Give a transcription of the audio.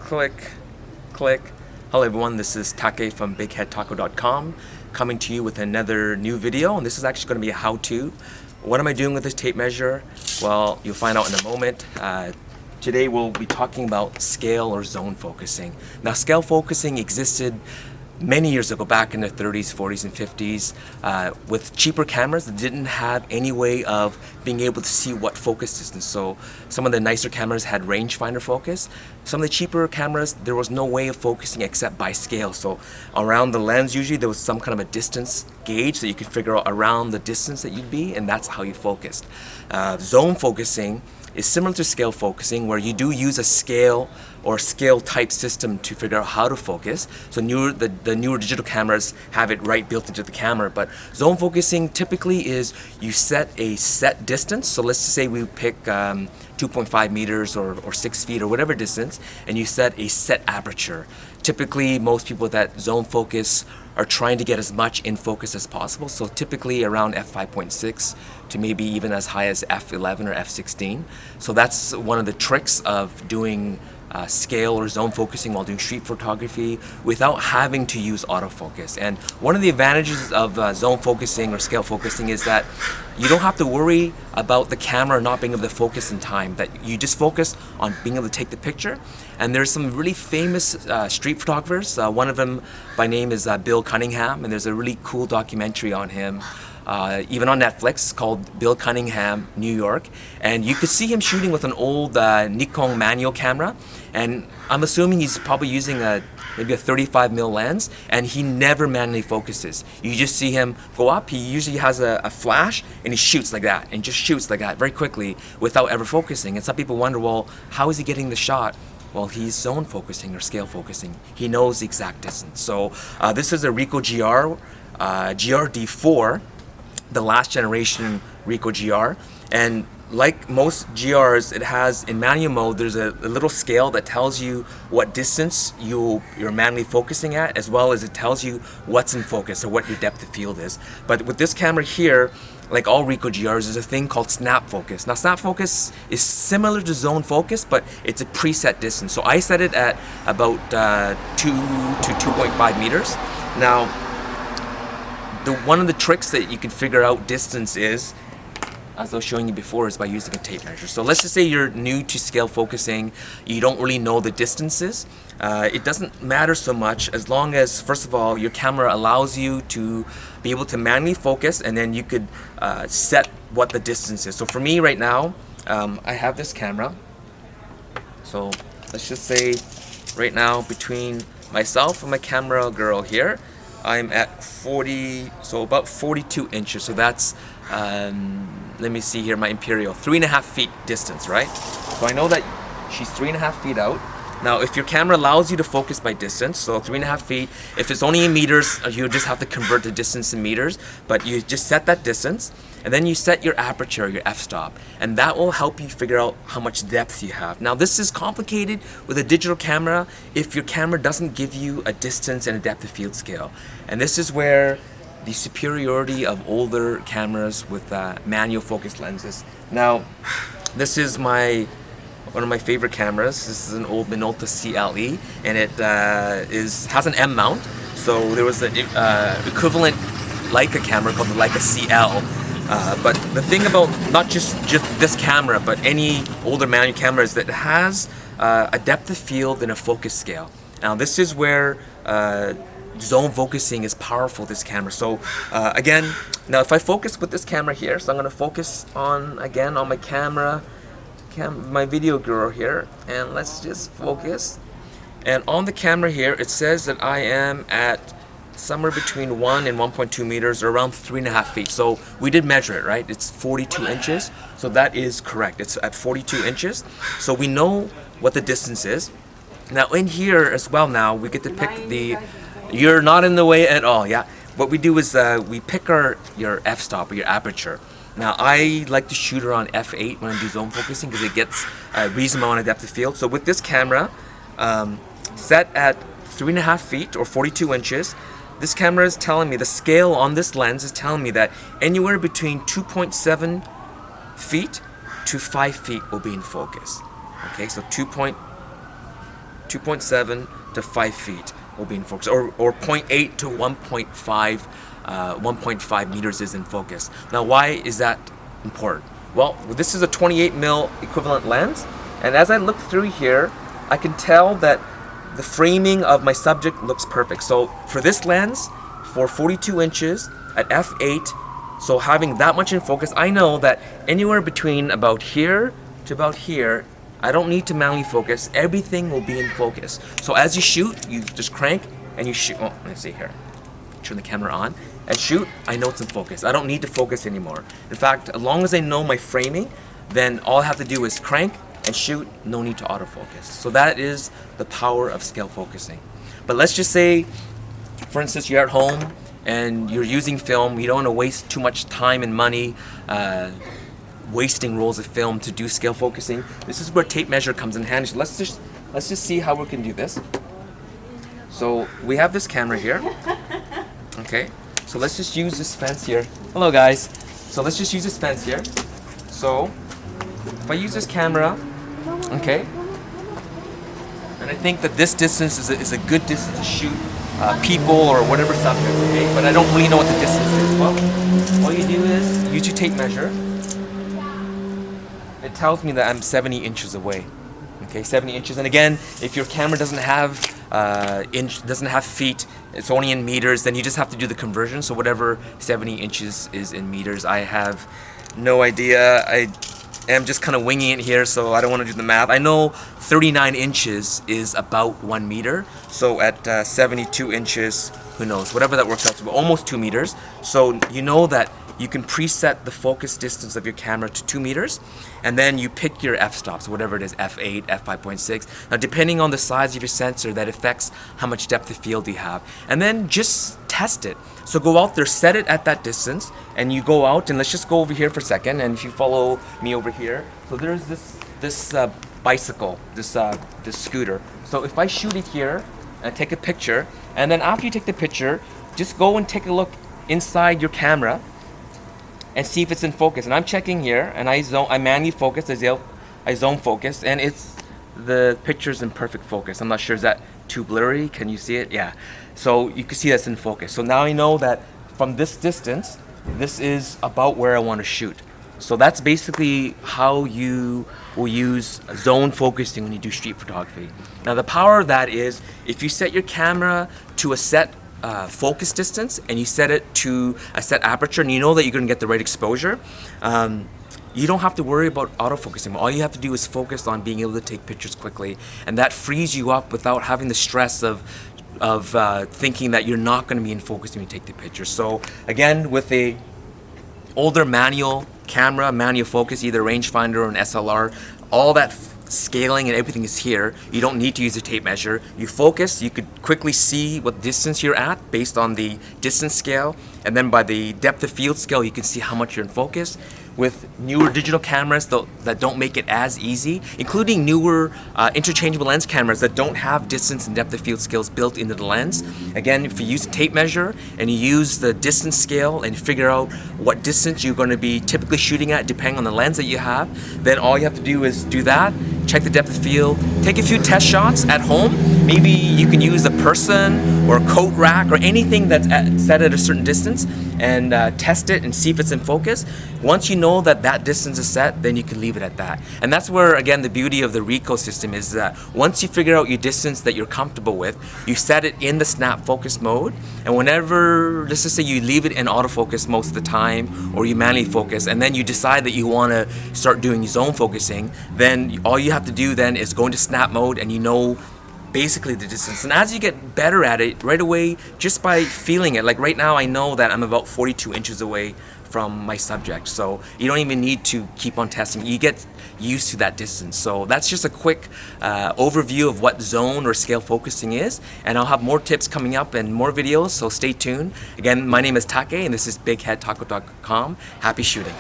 click, click. Hello everyone, this is Take from BigHeadTaco.com coming to you with another new video, and this is actually going to be a how-to. What am I doing with this tape measure? Well, you'll find out in a moment. Today we'll be talking about scale or zone focusing. Now, scale focusing existed many years ago, back in the 30s, 40s, and 50s, with cheaper cameras that didn't have any way of being able to see what focus distance. So some of the nicer cameras had rangefinder focus. Some of the cheaper cameras, there was no way of focusing except by scale. So around the lens, usually there was some kind of a distance gauge that you could figure out around the distance that you'd be, and that's how you focused. Zone focusing is similar to scale focusing, where you do use a scale or scale type system to figure out how to focus. So the newer digital cameras have it right built into the camera, but zone focusing typically is you set a set distance. So let's just say we pick 2.5 meters or 6 feet or whatever distance, and you set a set aperture. Typically, most people that zone focus are trying to get as much in focus as possible. So typically around f5.6 to maybe even as high as f11 or f16. So that's one of the tricks of doing scale or zone focusing while doing street photography without having to use autofocus. And one of the advantages of zone focusing or scale focusing is that you don't have to worry about the camera not being able to focus in time, that you just focus on being able to take the picture. And there's some really famous street photographers. One of them by name is Bill Cunningham, and there's a really cool documentary on him. Even on Netflix, called Bill Cunningham, New York. And you could see him shooting with an old Nikon manual camera. And I'm assuming he's probably using maybe a 35mm lens, and he never manually focuses. You just see him go up. He usually has a flash, and he shoots like that, and just shoots like that very quickly without ever focusing. And some people wonder, well, how is he getting the shot? Well, he's zone focusing or scale focusing. He knows the exact distance. So this is a Ricoh GR-D4, the last generation Ricoh GR, and like most GRs, it has in manual mode, there's a little scale that tells you what distance you're manually focusing at, as well as it tells you what's in focus or what your depth of field is. But with this camera here, like all Ricoh GRs, there's a thing called snap focus. Now, snap focus is similar to zone focus, but it's a preset distance. So I set it at about 2 to 2.5 meters. Now, one of the tricks that you can figure out distance is, as I was showing you before, is by using a tape measure. So let's just say you're new to scale focusing, you don't really know the distances. It doesn't matter so much as long as, first of all, your camera allows you to be able to manually focus, and then you could set what the distance is. So for me right now, I have this camera. So let's just say right now between myself and my camera girl here, I'm at 40, so about 42 inches. So that's, let me see here, my Imperial, 3.5 feet distance, right? So I know that she's 3.5 feet out. Now, if your camera allows you to focus by distance, so 3.5 feet, if it's only in meters, you just have to convert the distance in meters, but you just set that distance, and then you set your aperture, your f-stop, and that will help you figure out how much depth you have. Now, this is complicated with a digital camera if your camera doesn't give you a distance and a depth of field scale. And this is where the superiority of older cameras with manual focus lenses. Now, this is one of my favorite cameras. This is an old Minolta CLE, and it has an M mount. So there was an equivalent Leica camera called the Leica CL. But the thing about not just this camera, but any older manual camera, is that it has a depth of field and a focus scale. Now this is where zone focusing is powerful, this camera. So again, now if I focus with this camera here, so I'm going to focus on, again, on my camera, my video girl here, and let's just focus. And on the camera here, it says that I am at somewhere between 1 and 1.2 meters, or around 3.5 feet. So we did measure it, right? It's 42 inches. So that is correct. It's at 42 inches. So we know what the distance is. Now in here as well, now we get to pick you're not in the way at all, yeah. What we do is we pick your f-stop or your aperture. Now I like to shoot around f8 when I do zone focusing because it gets a reasonable amount of depth of field. So with this camera, set at 3.5 feet or 42 inches, this camera is telling me, the scale on this lens is telling me that anywhere between 2.7 feet to 5 feet will be in focus. Okay, so 2.7 to 5 feet will be in focus, or 0.8 to 1.5 meters is in focus. Now, why is that important? Well, this is a 28 mil equivalent lens, and as I look through here, I can tell that the framing of my subject looks perfect. So for this lens, for 42 inches at f8, so having that much in focus, I know that anywhere between about here to about here, I don't need to manually focus. Everything will be in focus. So as you shoot, you just crank and you shoot. Oh, let's see here. Turn the camera on and shoot. I know it's in focus. I don't need to focus anymore. In fact, as long as I know my framing, then all I have to do is crank and shoot. No need to autofocus. So that is the power of scale focusing. But let's just say, for instance, you're at home and you're using film. You don't want to waste too much time and money wasting rolls of film to do scale focusing. This is where tape measure comes in handy. So let's just see how we can do this. So we have this camera here. Okay, so let's just use this fence here. Hello guys. So let's just use this fence here. So if I use this camera, okay, and I think that this distance is a good distance to shoot people or whatever subject, okay? But I don't really know what the distance is. Well, all you do is use your tape measure. It tells me that I'm 70 inches away. Okay, 70 inches. And again, if your camera doesn't have feet, it's only in meters, then you just have to do the conversion. So whatever 70 inches is in meters, I have no idea. I am just kind of winging it here, so I don't want to do the math. I know 39 inches is about 1 meter. So at 72 inches, who knows, whatever that works out to, almost 2 meters. So you know that you can preset the focus distance of your camera to 2 meters, and then you pick your f-stops, whatever it is, f8, f5.6. Now, depending on the size of your sensor, that affects how much depth of field you have. And then just test it. So go out there, set it at that distance, and you go out, and let's just go over here for a second, and if you follow me over here, so there's this bicycle, this scooter. So if I shoot it here, and take a picture, and then after you take the picture, just go and take a look inside your camera, and see if it's in focus. And I'm checking here, and I manually focus, I zone focus, and the picture's in perfect focus. I'm not sure, is that too blurry? Can you see it? Yeah. So you can see that's in focus. So now I know that from this distance, this is about where I want to shoot. So that's basically how you will use zone focusing when you do street photography. Now the power of that is, if you set your camera to a set focus distance and you set it to a set aperture and you know that you're going to get the right exposure, you don't have to worry about autofocusing. All you have to do is focus on being able to take pictures quickly, and that frees you up without having the stress of thinking that you're not going to be in focus when you take the picture. So again, with a older manual camera, manual focus, either rangefinder or an SLR, all that scaling and everything is here. You don't need to use a tape measure. You focus, you could quickly see what distance you're at based on the distance scale, and then by the depth of field scale you can see how much you're in focus. With newer digital cameras that don't make it as easy, including newer interchangeable lens cameras that don't have distance and depth of field scales built into the lens. Again, if you use a tape measure and you use the distance scale and figure out what distance you're going to be typically shooting at depending on the lens that you have, then all you have to do is do that, check the depth of field, take a few test shots at home. Maybe you can use a person or a coat rack or anything that's set at a certain distance and test it and see if it's in focus. Once you know that distance is set, then you can leave it at that. And that's where, again, the beauty of the Ricoh system is that once you figure out your distance that you're comfortable with, you set it in the snap focus mode, and whenever, let's just say you leave it in autofocus most of the time, or you manually focus, and then you decide that you want to start doing zone focusing, then all you have to do then is go into snap mode and you know basically the distance. And as you get better at it right away, just by feeling it, like right now I know that I'm about 42 inches away from my subject, so you don't even need to keep on testing. You get used to that distance. So that's just a quick overview of what zone or scale focusing is, and I'll have more tips coming up and more videos, so stay tuned. Again, my name is Take and this is BigHeadTaco.com. Happy shooting.